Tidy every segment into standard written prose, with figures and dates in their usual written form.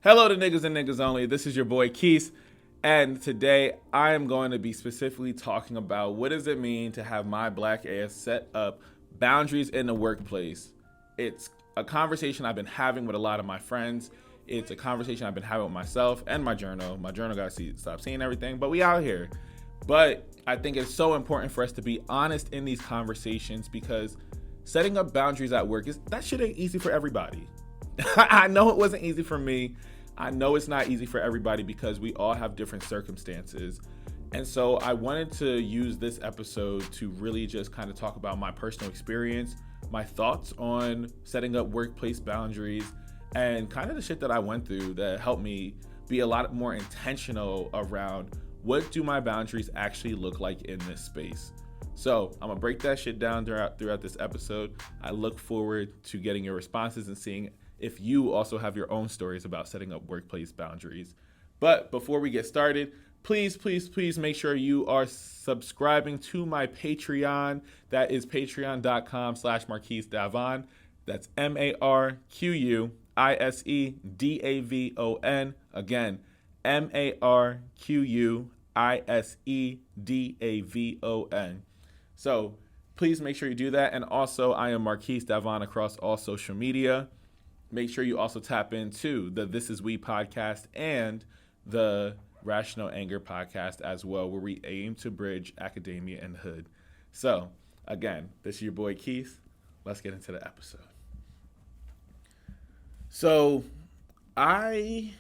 Hello to niggas and niggas only. This is your boy Keith, and today I am going to be specifically talking about what does it mean to have my black ass set up boundaries in the workplace. It's a conversation I've been having with a lot of my friends. It's a conversation I've been having with myself and my journal. My journal got to stop seeing everything, but we out here. But I think it's so important for us to be honest in these conversations because setting up boundaries at work that shit ain't easy for everybody. I know it wasn't easy for me. I know it's not easy for everybody because we all have different circumstances. And so I wanted to use this episode to really just kind of talk about my personal experience, my thoughts on setting up workplace boundaries, and kind of the shit that I went through that helped me be a lot more intentional around what do my boundaries actually look like in this space. So I'm gonna break that shit down throughout this episode. I look forward to getting your responses and seeing if you also have your own stories about setting up workplace boundaries. But before we get started, please make sure you are subscribing to my Patreon. That is patreon.com/marquisedavon. That's MarquiseDavon. Again, MarquiseDavon. So please make sure you do that. And also, I am Marquise Davon across all social media. Make sure you also tap into the This Is We podcast and the Rational Anger podcast as well, where we aim to bridge academia and hood. So, again, this is your boy Keith. Let's get into the episode. So, I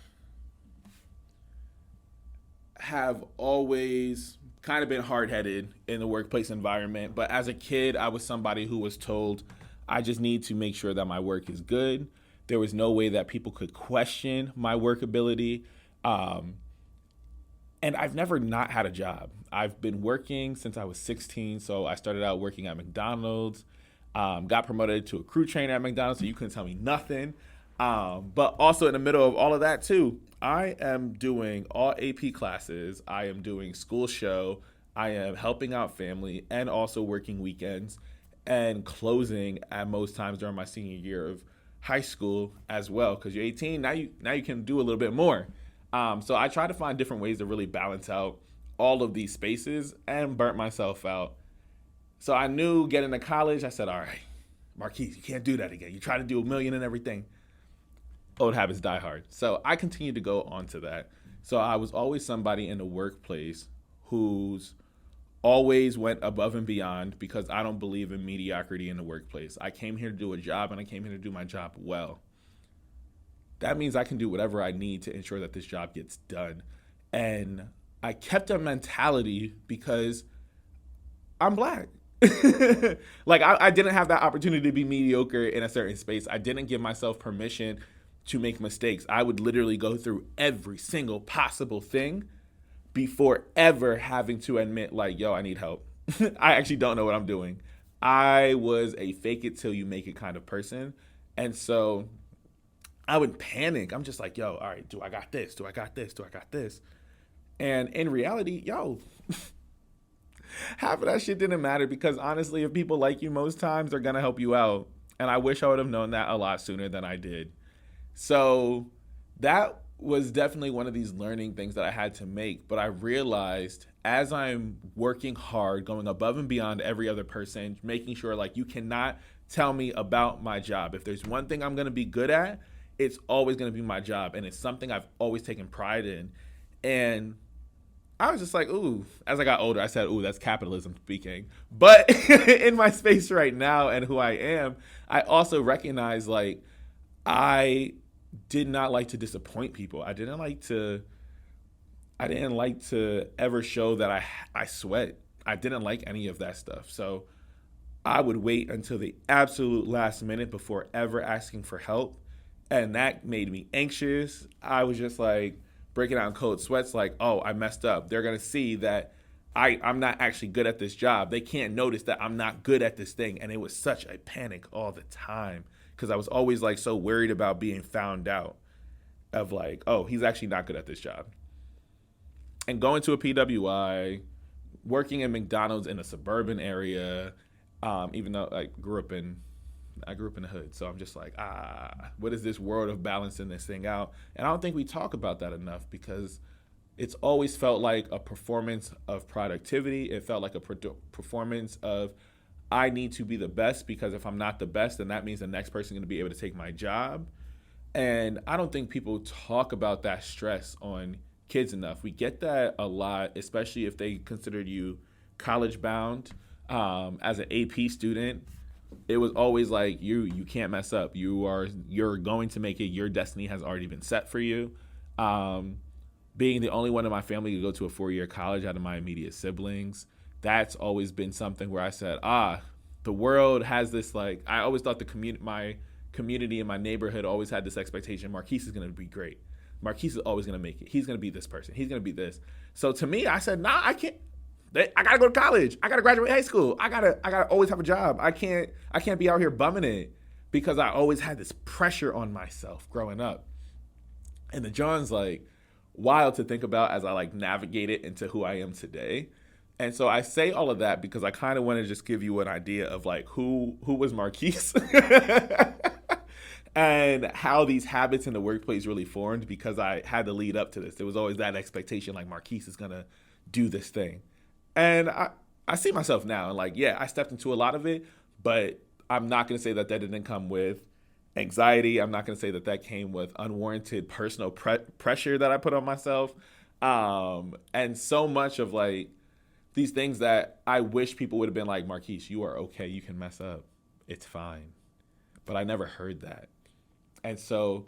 have always kind of been hard-headed in the workplace environment, but as a kid, I was somebody who was told I just need to make sure that my work is good. There was no way that people could question my work ability. And I've never not had a job. I've been working since I was 16. So I started out working at McDonald's, got promoted to a crew trainer at McDonald's. So you couldn't tell me nothing. But also in the middle of all of that too, I am doing all AP classes. I am doing school show. I am helping out family and also working weekends and closing at most times during my senior year of high school as well, because you're 18 now. You can do a little bit more. So I try to find different ways to really balance out all of these spaces and burnt myself out. So I knew getting to college, I said, all right, Marquise, you can't do that again. You try to do a million and everything. Old habits die hard. So I continued to go on to that. So I was always somebody in the workplace who's always went above and beyond because I don't believe in mediocrity in the workplace. I came here to do a job and I came here to do my job well. That means I can do whatever I need to ensure that this job gets done. And I kept that mentality because I'm black. Like I didn't have that opportunity to be mediocre in a certain space. I didn't give myself permission to make mistakes. I would literally go through every single possible thing before ever having to admit, like, yo, I need help. I actually don't know what I'm doing. I was a fake it till you make it kind of person. And so I would panic. I'm just like, yo, all right, do I got this? Do I got this? Do I got this? And in reality, yo, half of that shit didn't matter because honestly, if people like you most times, they're going to help you out. And I wish I would have known that a lot sooner than I did. So that was definitely one of these learning things that I had to make. But I realized as I'm working hard, going above and beyond every other person, making sure like you cannot tell me about my job. If there's one thing I'm going to be good at, it's always going to be my job. And it's something I've always taken pride in. And I was just like, ooh, as I got older, I said, ooh, that's capitalism speaking. But in my space right now and who I am, I also recognize like I did not like to disappoint people. I didn't like to ever show that I sweat. I didn't like any of that stuff. So I would wait until the absolute last minute before ever asking for help. And that made me anxious. I was just like breaking out in cold sweats like, oh, I messed up. They're going to see that I'm not actually good at this job. They can't notice that I'm not good at this thing. And it was such a panic all the time. Because I was always like so worried about being found out of like, oh, he's actually not good at this job. And going to a PWI, working at McDonald's in a suburban area, even though I grew up in I grew up in the hood. So I'm just like, what is this world of balancing this thing out? And I don't think we talk about that enough because it's always felt like a performance of productivity. It felt like a performance of I need to be the best because if I'm not the best, then that means the next person is going to be able to take my job. And I don't think people talk about that stress on kids enough. We get that a lot, especially if they considered you college bound. As an AP student, it was always like you can't mess up. You're going to make it. Your destiny has already been set for you. Being the only one in my family to go to a 4-year college out of my immediate siblings, that's always been something where I said, the world has this, like, I always thought my community and my neighborhood always had this expectation, Marquise is going to be great. Marquise is always going to make it. He's going to be this person. He's going to be this. So to me, I said, I can't. I got to go to college. I got to graduate high school. I got to always have a job. I can't be out here bumming it because I always had this pressure on myself growing up. And the John's like wild to think about as I like navigate it into who I am today. And so I say all of that because I kind of want to just give you an idea of like who was Marquise and how these habits in the workplace really formed because I had to lead up to this. There was always that expectation like Marquise is going to do this thing. And I see myself now and like, yeah, I stepped into a lot of it, but I'm not going to say that didn't come with anxiety. I'm not going to say that came with unwarranted personal pressure that I put on myself. And so much of like these things that I wish people would have been like, Marquise, you are okay. You can mess up. It's fine. But I never heard that. And so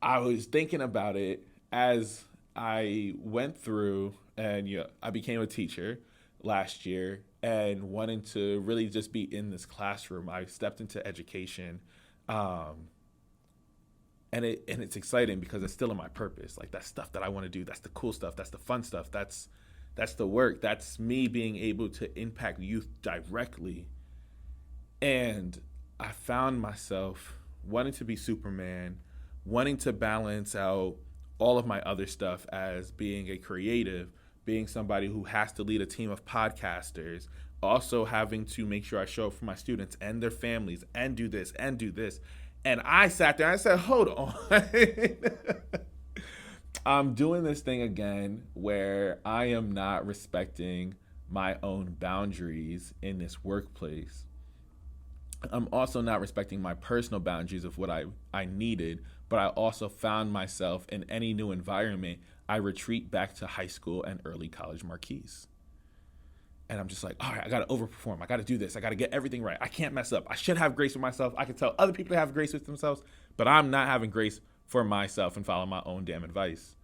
I was thinking about it as I went through and I became a teacher last year and wanting to really just be in this classroom. I stepped into education. And it's exciting because it's still in my purpose. Like that stuff that I want to do, that's the cool stuff, that's the fun stuff, that's the work, that's me being able to impact youth directly. And I found myself wanting to be Superman, wanting to balance out all of my other stuff as being a creative, being somebody who has to lead a team of podcasters, also having to make sure I show up for my students and their families and do this and do this. And I sat there and I said, hold on. I'm doing this thing again where I am not respecting my own boundaries in this workplace. I'm also not respecting my personal boundaries of what I needed, but I also found myself in any new environment, I retreat back to high school and early college Marquise. And I'm just like, all right, I got to overperform. I got to do this. I got to get everything right. I can't mess up. I should have grace with myself. I can tell other people to have grace with themselves, but I'm not having grace for myself and following my own damn advice.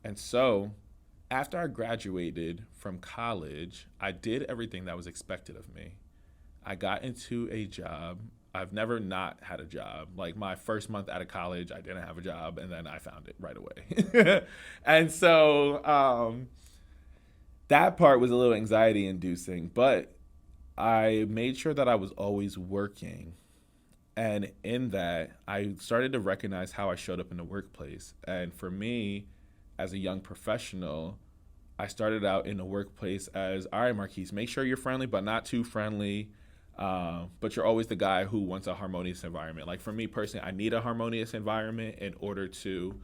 And so after I graduated from college, I did everything that was expected of me. I got into a job. I've never not had a job. Like my first month out of college, I didn't have a job, and then I found it right away. And so that part was a little anxiety inducing, but I made sure that I was always working. And in that, I started to recognize how I showed up in the workplace. And for me, as a young professional, I started out in the workplace as, all right, Marquise, make sure you're friendly, but not too friendly. But you're always the guy who wants a harmonious environment. Like for me personally, I need a harmonious environment in order to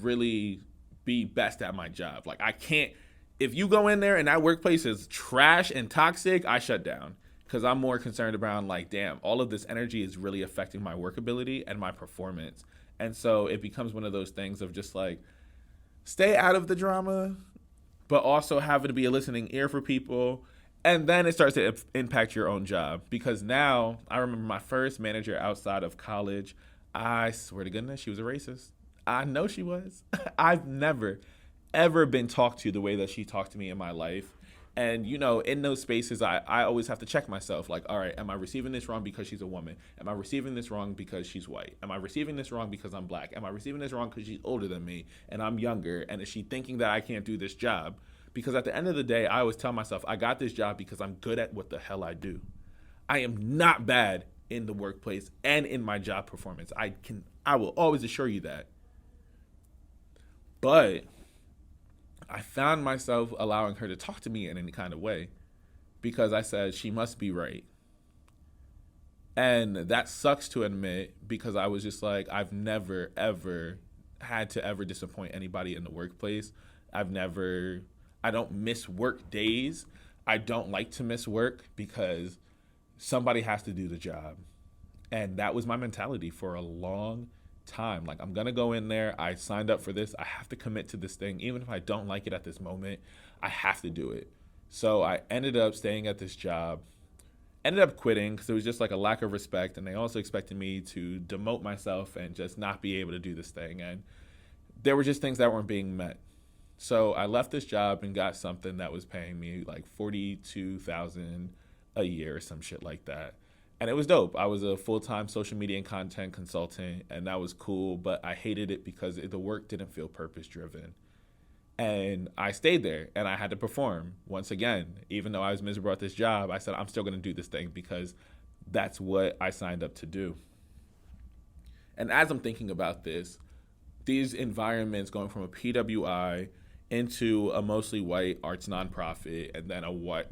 really be best at my job. Like I can't, if you go in there and that workplace is trash and toxic, I shut down because I'm more concerned around like, damn, all of this energy is really affecting my workability and my performance. And so it becomes one of those things of just like, stay out of the drama, but also having to be a listening ear for people. And then it starts to impact your own job. Because now, I remember my first manager outside of college, I swear to goodness, she was a racist. I know she was. I've never, ever been talked to the way that she talked to me in my life. And, you know, in those spaces, I always have to check myself. Like, all right, am I receiving this wrong because she's a woman? Am I receiving this wrong because she's white? Am I receiving this wrong because I'm black? Am I receiving this wrong because she's older than me and I'm younger? And is she thinking that I can't do this job? Because at the end of the day, I always tell myself, I got this job because I'm good at what the hell I do. I am not bad in the workplace and in my job performance. I will always assure you that. But I found myself allowing her to talk to me in any kind of way. because I said she must be right. And that sucks to admit, because I was just like, I've never, ever had to ever disappoint anybody in the workplace. I don't miss work days. I don't like to miss work because somebody has to do the job. And that was my mentality for a long time. Like, I'm going to go in there. I signed up for this. I have to commit to this thing. Even if I don't like it at this moment, I have to do it. So I ended up staying at this job, ended up quitting because it was just like a lack of respect. And they also expected me to demote myself and just not be able to do this thing. And there were just things that weren't being met. So I left this job and got something that was paying me like $42,000 a year or some shit like that. And it was dope. I was a full-time social media and content consultant, and that was cool, but I hated it because the work didn't feel purpose-driven. And I stayed there, and I had to perform. Once again, even though I was miserable at this job, I said, I'm still going to do this thing because that's what I signed up to do. And as I'm thinking about this, these environments going from a PWI into a mostly white arts nonprofit, and then a white,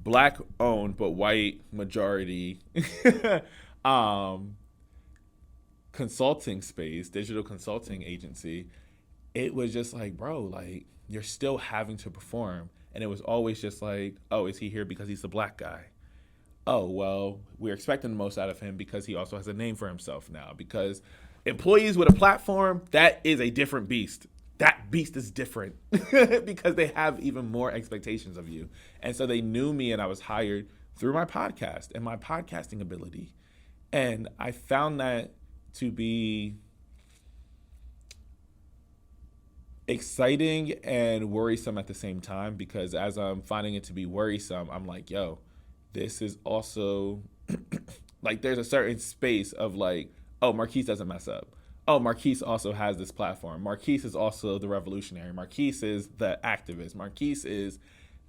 Black owned but white majority consulting space, digital consulting agency, it was just like, bro, like, you're still having to perform. And it was always just like, oh, is he here because he's the Black guy? Oh, well, we're expecting the most out of him because he also has a name for himself now. Because employees with a platform, that is a different beast. That beast is different because they have even more expectations of you. And so they knew me, and I was hired through my podcast and my podcasting ability. And I found that to be exciting and worrisome at the same time, because as I'm finding it to be worrisome, I'm like, yo, this is also like, there's a certain space of like, oh, Marquise doesn't mess up. Oh, Marquise also has this platform. Marquise is also the revolutionary. Marquise is the activist. Marquise is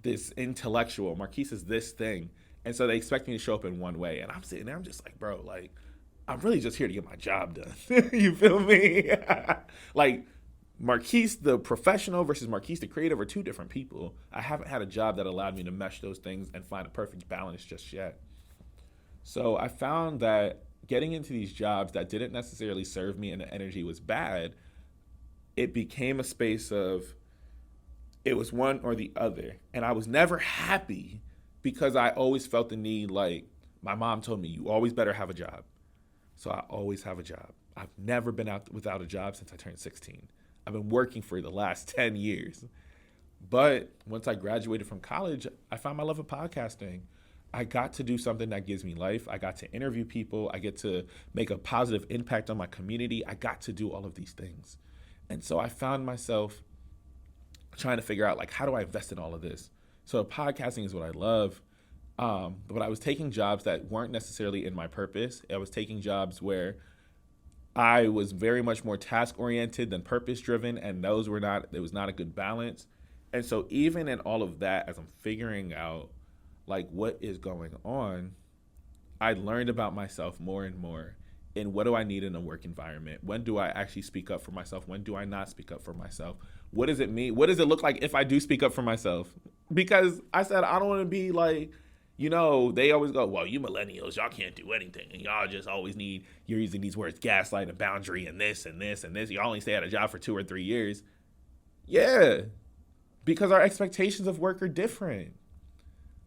this intellectual. Marquise is this thing. And so they expect me to show up in one way. And I'm sitting there, I'm just like, bro, like, I'm really just here to get my job done. You feel me? Like, Marquise the professional versus Marquise the creative are two different people. I haven't had a job that allowed me to mesh those things and find a perfect balance just yet. So I found that getting into these jobs that didn't necessarily serve me and the energy was bad, it became a space of, it was one or the other. And I was never happy because I always felt the need, like, my mom told me, you always better have a job. So I always have a job. I've never been out without a job since I turned 16. I've been working for the last 10 years. But once I graduated from college, I found my love of podcasting. I got to do something that gives me life. I got to interview people. I get to make a positive impact on my community. I got to do all of these things. And so I found myself trying to figure out, like, how do I invest in all of this? So podcasting is what I love. But I was taking jobs that weren't necessarily in my purpose. I was taking jobs where I was very much more task oriented than purpose driven. And it was not a good balance. And so even in all of that, as I'm figuring out, like, what is going on, I learned about myself more and more. And what do I need in a work environment? When do I actually speak up for myself? When do I not speak up for myself? What does it mean? What does it look like if I do speak up for myself? Because I said, I don't want to be like, you know, they always go, well, you millennials, y'all can't do anything. And y'all just always you're using these words, gaslight and boundary and this and this and this. You only stay at a job for 2 or 3 years. Yeah, because our expectations of work are different.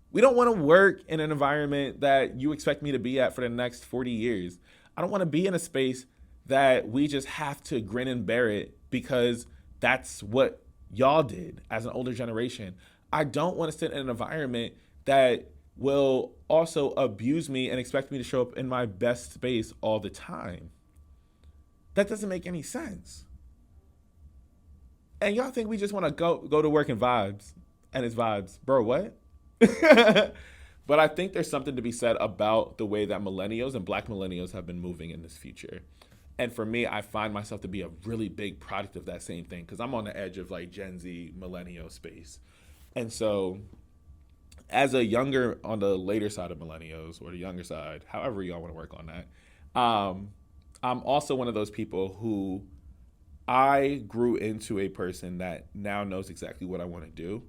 We don't want to work in an environment that you expect me to be at for the next 40 years. I don't want to be in a space that we just have to grin and bear it because that's what y'all did as an older generation. I don't want to sit in an environment that will also abuse me and expect me to show up in my best space all the time. That doesn't make any sense. And y'all think we just want to go to work and vibes, and it's vibes. Bro, what? But I think there's something to be said about the way that millennials and Black millennials have been moving in this future. And for me, I find myself to be a really big product of that same thing because I'm on the edge of like Gen Z millennial space. And so as a younger, on the later side of millennials or the younger side, however y'all want to work on that, I'm also one of those people who I grew into a person that now knows exactly what I want to do.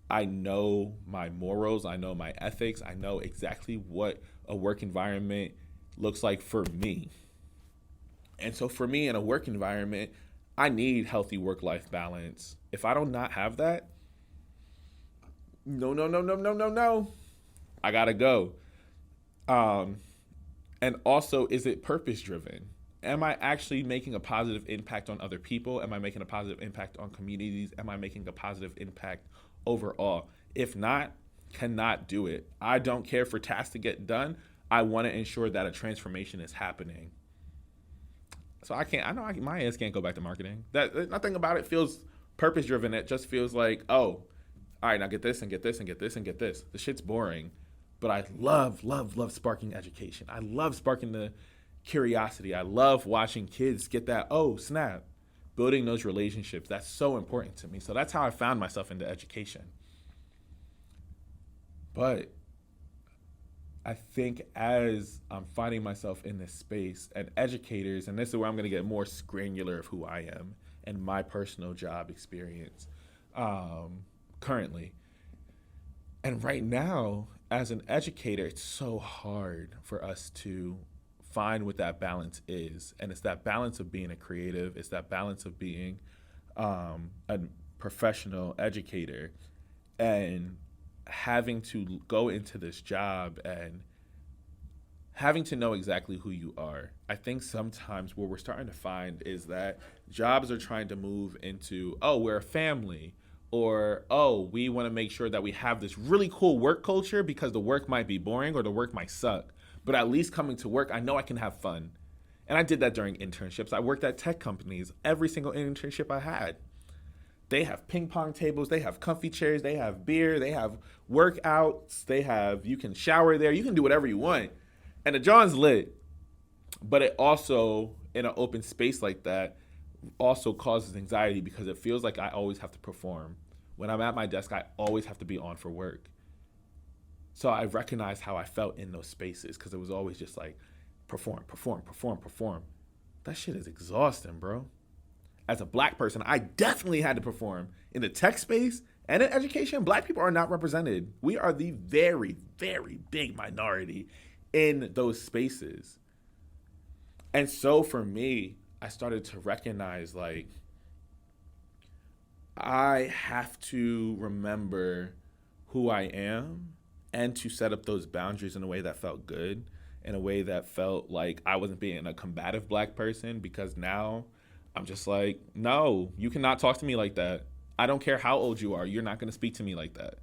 I know my morals, I know my ethics, I know exactly what a work environment looks like for me. And so for me in a work environment, I need healthy work-life balance. If I do not have that, no, no, no, no, no, no, no, I gotta go. Um, and also, is it purpose driven? Am I actually making a positive impact on other people? Am I making a positive impact on communities? Am I making a positive impact overall? If not, cannot do it. I don't care for tasks to get done. I want to ensure that a transformation is happening. So my ass can't go back to marketing. That nothing about it feels purpose driven. It just feels like, oh, all right, now get this and get this and get this and get this. The shit's boring. But I love, love, love sparking education. I love sparking the curiosity. I love watching kids get that, oh, snap, building those relationships. That's so important to me. So that's how I found myself into education. But I think as I'm finding myself in this space, and educators, and this is where I'm going to get more granular of who I am and my personal job experience currently. And right now, as an educator, it's so hard for us to find what that balance is. And it's that balance of being a creative. It's that balance of being a professional educator and having to go into this job and having to know exactly who you are. I think sometimes what we're starting to find is that jobs are trying to move into, oh, we're a family, or, oh, we want to make sure that we have this really cool work culture because the work might be boring or the work might suck. But at least coming to work, I know I can have fun. And I did that during internships. I worked at tech companies. Every single internship I had. They have ping pong tables. They have comfy chairs. They have beer. They have workouts. You can shower there. You can do whatever you want. And the John's lit. But it also, in an open space like that, also causes anxiety because it feels like I always have to perform. When I'm at my desk, I always have to be on for work. So I recognized how I felt in those spaces because it was always just like perform, perform, perform, perform. That shit is exhausting, bro. As a black person, I definitely had to perform. In the tech space and in education, black people are not represented. We are the very, very big minority in those spaces. And so for me, I started to recognize, like, I have to remember who I am and to set up those boundaries in a way that felt good, in a way that felt like I wasn't being a combative black person, because now I'm just like, no, you cannot talk to me like that. I don't care how old you are. You're not going to speak to me like that.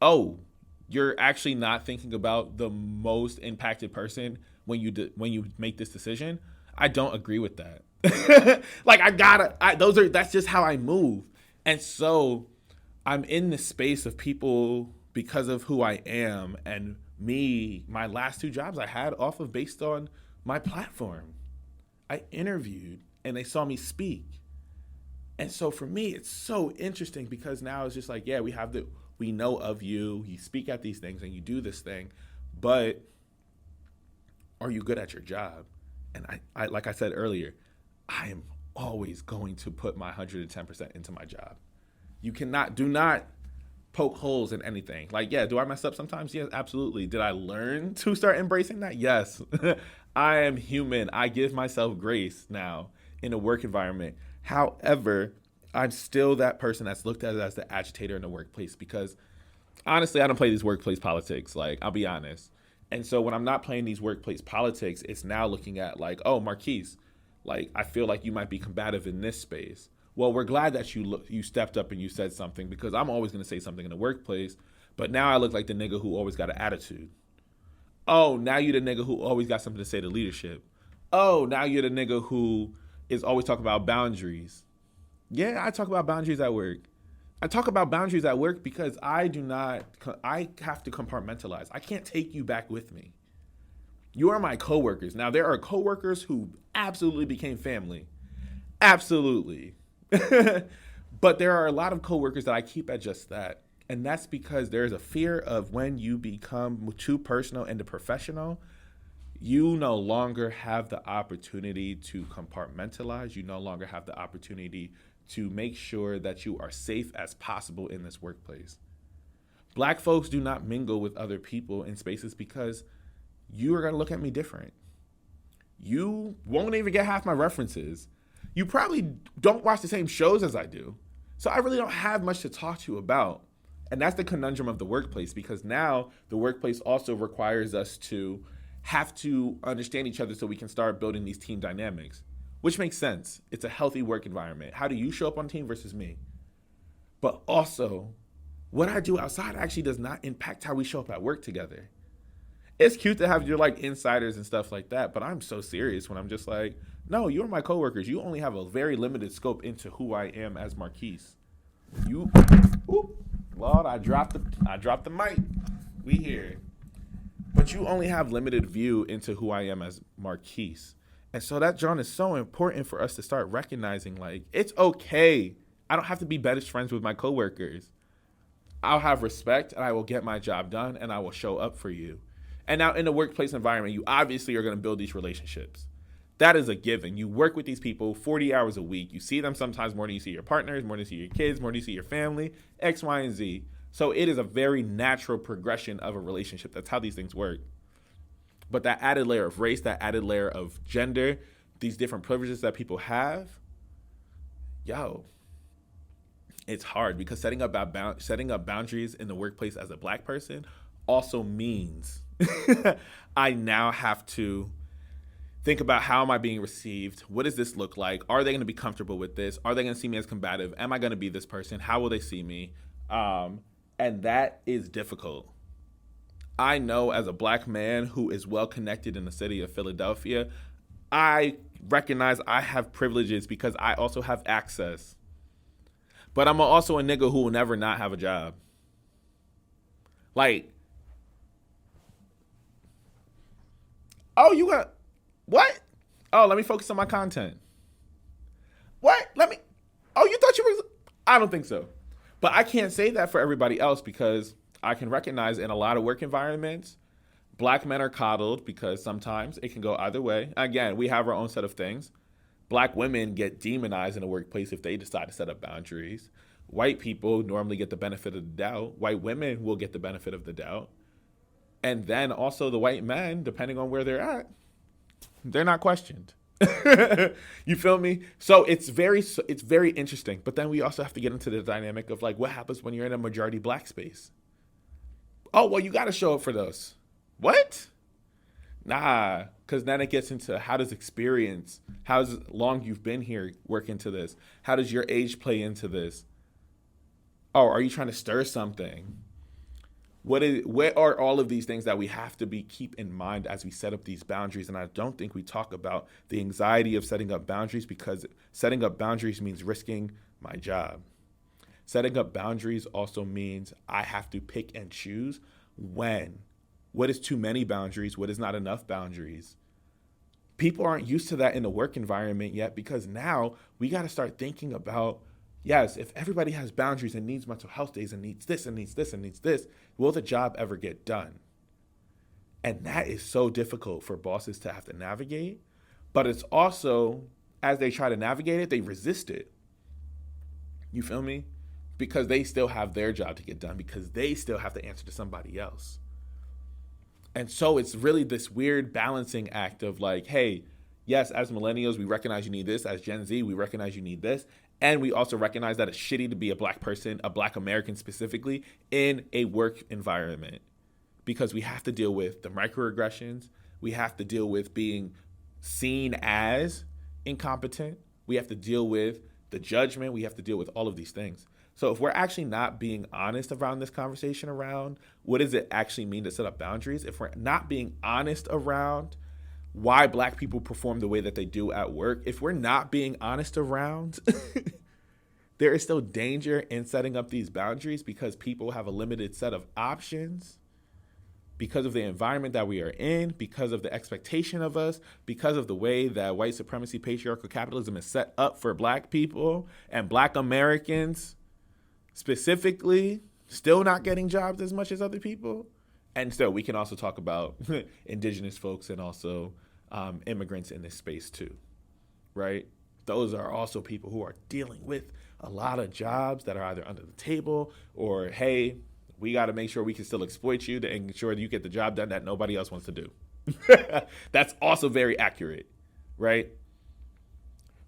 Oh, you're actually not thinking about the most impacted person when you make this decision. I don't agree with that. Like that's just how I move. And so I'm in the space of people because of who I am, and my last 2 jobs I had based on my platform. I interviewed and they saw me speak. And so for me, it's so interesting because now it's just like, yeah, we know of you speak at these things and you do this thing, but are you good at your job? And I like I said earlier, I am always going to put my 110% into my job. Do not poke holes in anything. Like, yeah, do I mess up sometimes? Yes, absolutely. Did I learn to start embracing that? Yes. I am human. I give myself grace now in a work environment. However, I'm still that person that's looked at as the agitator in the workplace because honestly, I don't play these workplace politics. Like, I'll be honest. And so when I'm not playing these workplace politics, it's now looking at like, oh, Marquise, like, I feel like you might be combative in this space. Well, we're glad that you stepped up and you said something, because I'm always going to say something in the workplace. But now I look like the nigga who always got an attitude. Oh, now you're the nigga who always got something to say to leadership. Oh, now you're the nigga who is always talking about boundaries. Yeah, I talk about boundaries at work. I talk about boundaries at work because I have to compartmentalize. I can't take you back with me. You are my coworkers. Now, there are coworkers who absolutely became family. Absolutely. But there are a lot of coworkers that I keep at just that. And that's because there's a fear of when you become too personal and professional, you no longer have the opportunity to compartmentalize. You no longer have the opportunity to make sure that you are safe as possible in this workplace. Black folks do not mingle with other people in spaces because you are going to look at me different. You won't even get half my references. You probably don't watch the same shows as I do. So I really don't have much to talk to you about. And that's the conundrum of the workplace, because now the workplace also requires us to have to understand each other so we can start building these team dynamics, which makes sense. It's a healthy work environment. How do you show up on team versus me? But also, what I do outside actually does not impact how we show up at work together. It's cute to have your like insiders and stuff like that, but I'm so serious when I'm just like, no, you're my coworkers. You only have a very limited scope into who I am as Marquise. You, whoop, Lord, I dropped the mic. We here. But you only have limited view into who I am as Marquise. And so that, John, is so important for us to start recognizing, like, it's okay. I don't have to be best friends with my coworkers. I'll have respect and I will get my job done and I will show up for you. And now in the workplace environment, you obviously are going to build these relationships. That is a given. You work with these people 40 hours a week. You see them sometimes more than you see your partners, more than you see your kids, more than you see your family, X, Y, and Z. So it is a very natural progression of a relationship. That's how these things work. But that added layer of race, that added layer of gender, these different privileges that people have, it's hard, because setting up boundaries in the workplace as a Black person also means I now have to think about, how am I being received? What does this look like? Are they going to be comfortable with this? Are they going to see me as combative? Am I going to be this person? How will they see me? And that is difficult. I know, as a Black man who is well connected in the city of Philadelphia, I recognize I have privileges because I also have access. But I'm also a nigga who will never not have a job. Like, oh, you got, what? Oh, let me focus on my content. What? You thought you were, I don't think so. But I can't say that for everybody else, because I can recognize in a lot of work environments, Black men are coddled because sometimes it can go either way. Again, we have our own set of things. Black women get demonized in the workplace if they decide to set up boundaries. White people normally get the benefit of the doubt. White women will get the benefit of the doubt. And then also the white men, depending on where they're at, they're not questioned. You feel me? So it's very interesting. But then we also have to get into the dynamic of, like, what happens when you're in a majority Black space? Oh, well, you got to show up for those. What? Nah, because then it gets into, how does experience, how long you've been here work into this? How does your age play into this? Oh, are you trying to stir something? What are all of these things that we have to keep in mind as we set up these boundaries? And I don't think we talk about the anxiety of setting up boundaries, because setting up boundaries means risking my job. Setting up boundaries also means I have to pick and choose when. What is too many boundaries? What is not enough boundaries? People aren't used to that in the work environment yet, because now we got to start thinking about, yes, if everybody has boundaries and needs mental health days and needs this and needs this and needs this, will the job ever get done? And that is so difficult for bosses to have to navigate. But it's also, as they try to navigate it, they resist it. You feel me? Because they still have their job to get done, because they still have to answer to somebody else. And so it's really this weird balancing act of, like, hey, yes, as millennials, we recognize you need this. As Gen Z, we recognize you need this. And we also recognize that it's shitty to be a Black person, a Black American specifically, in a work environment, because we have to deal with the microaggressions. We have to deal with being seen as incompetent. We have to deal with the judgment. We have to deal with all of these things. So if we're actually not being honest around this conversation around what does it actually mean to set up boundaries, if we're not being honest around why Black people perform the way that they do at work, if we're not being honest around there is still danger in setting up these boundaries, because people have a limited set of options because of the environment that we are in, because of the expectation of us, because of the way that white supremacy, patriarchal capitalism is set up for Black people and Black Americans specifically, still not getting jobs as much as other people. And so we can also talk about indigenous folks and also immigrants in this space too, right? those are also people who are dealing with a lot of jobs that are either under the table or, hey, we got to make sure we can still exploit you to ensure that you get the job done that nobody else wants to do. That's also very accurate, right?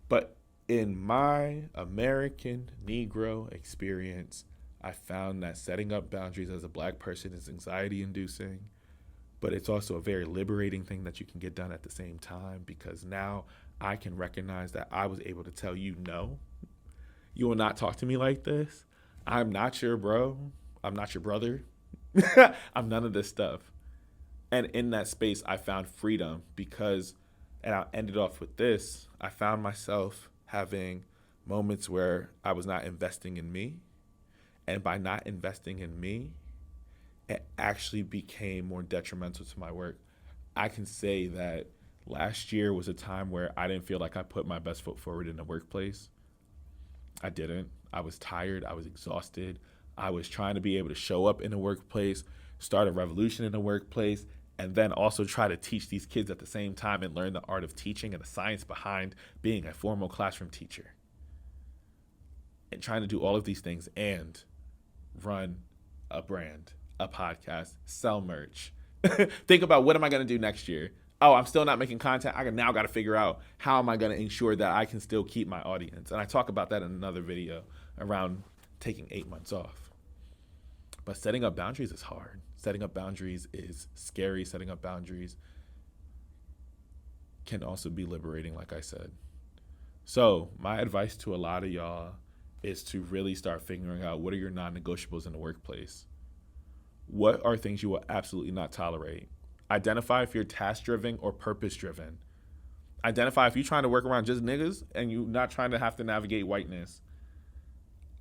But in my American Negro experience, I found that setting up boundaries as a Black person is anxiety inducing, but it's also a very liberating thing that you can get done at the same time, because now I can recognize that I was able to tell you, no, you will not talk to me like this. I'm not your bro. I'm not your brother. I'm none of this stuff. And in that space, I found freedom because, and I'll end it off with this, I found myself having moments where I was not investing in me. And by not investing in me, it actually became more detrimental to my work. I can say that last year was a time where I didn't feel like I put my best foot forward in the workplace. I didn't. I was tired. I was exhausted. I was trying to be able to show up in the workplace, start a revolution in the workplace, and then also try to teach these kids at the same time and learn the art of teaching and the science behind being a formal classroom teacher. And trying to do all of these things and run a brand, a podcast, sell merch. Think about, what am I going to do next year? Oh, I'm still not making content. I now got to figure out, how am I going to ensure that I can still keep my audience? And I talk about that in another video around taking 8 months off. But setting up boundaries is hard. Setting up boundaries is scary. Setting up boundaries can also be liberating, like I said. So my advice to a lot of y'all is to really start figuring out, what are your non-negotiables in the workplace? What are things you will absolutely not tolerate? Identify if you're task-driven or purpose-driven. Identify if you're trying to work around just niggas and you're not trying to have to navigate whiteness.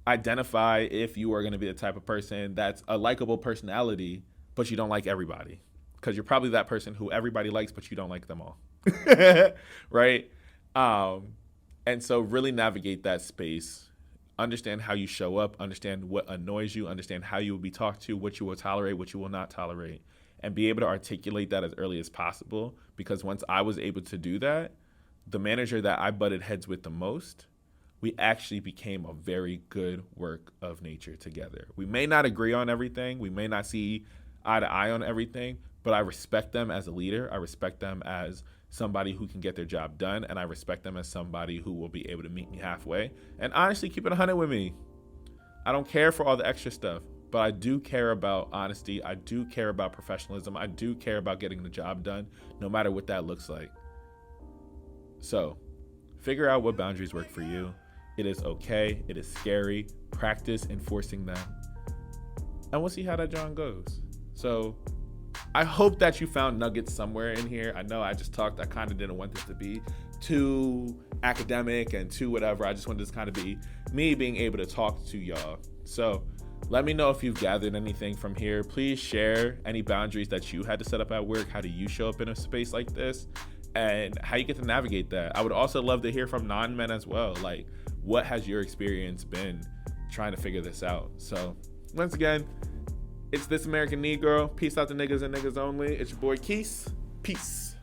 Identify if you are going to be the type of person that's a likable personality, but you don't like everybody. Because you're probably that person who everybody likes, but you don't like them all. Right? And so really navigate that space. Understand how you show up. Understand what annoys you. Understand how you will be talked to, what you will tolerate, what you will not tolerate. And be able to articulate that as early as possible. Because once I was able to do that, the manager that I butted heads with the most, we actually became a very good work of nature together. We may not agree on everything. We may not see eye to eye on everything, but I respect them as a leader. I respect them as somebody who can get their job done, and I respect them as somebody who will be able to meet me halfway and honestly keep it 100 with me. I don't care for all the extra stuff, but I do care about honesty. I do care about professionalism. I do care about getting the job done, no matter what that looks like. So figure out what boundaries work for you. It is okay. It is scary. Practice enforcing them. And we'll see how that John goes. So I hope that you found nuggets somewhere in here. I know I just talked. I kind of didn't want this to be too academic and too whatever. I just wanted this kind of be me being able to talk to y'all. So let me know if you've gathered anything from here. Please share any boundaries that you had to set up at work. How do you show up in a space like this? And how you get to navigate that. I would also love to hear from non-men as well. Like, what has your experience been trying to figure this out? So once again, it's This American Negro. Peace out to niggas and niggas only. It's your boy Keese. Peace.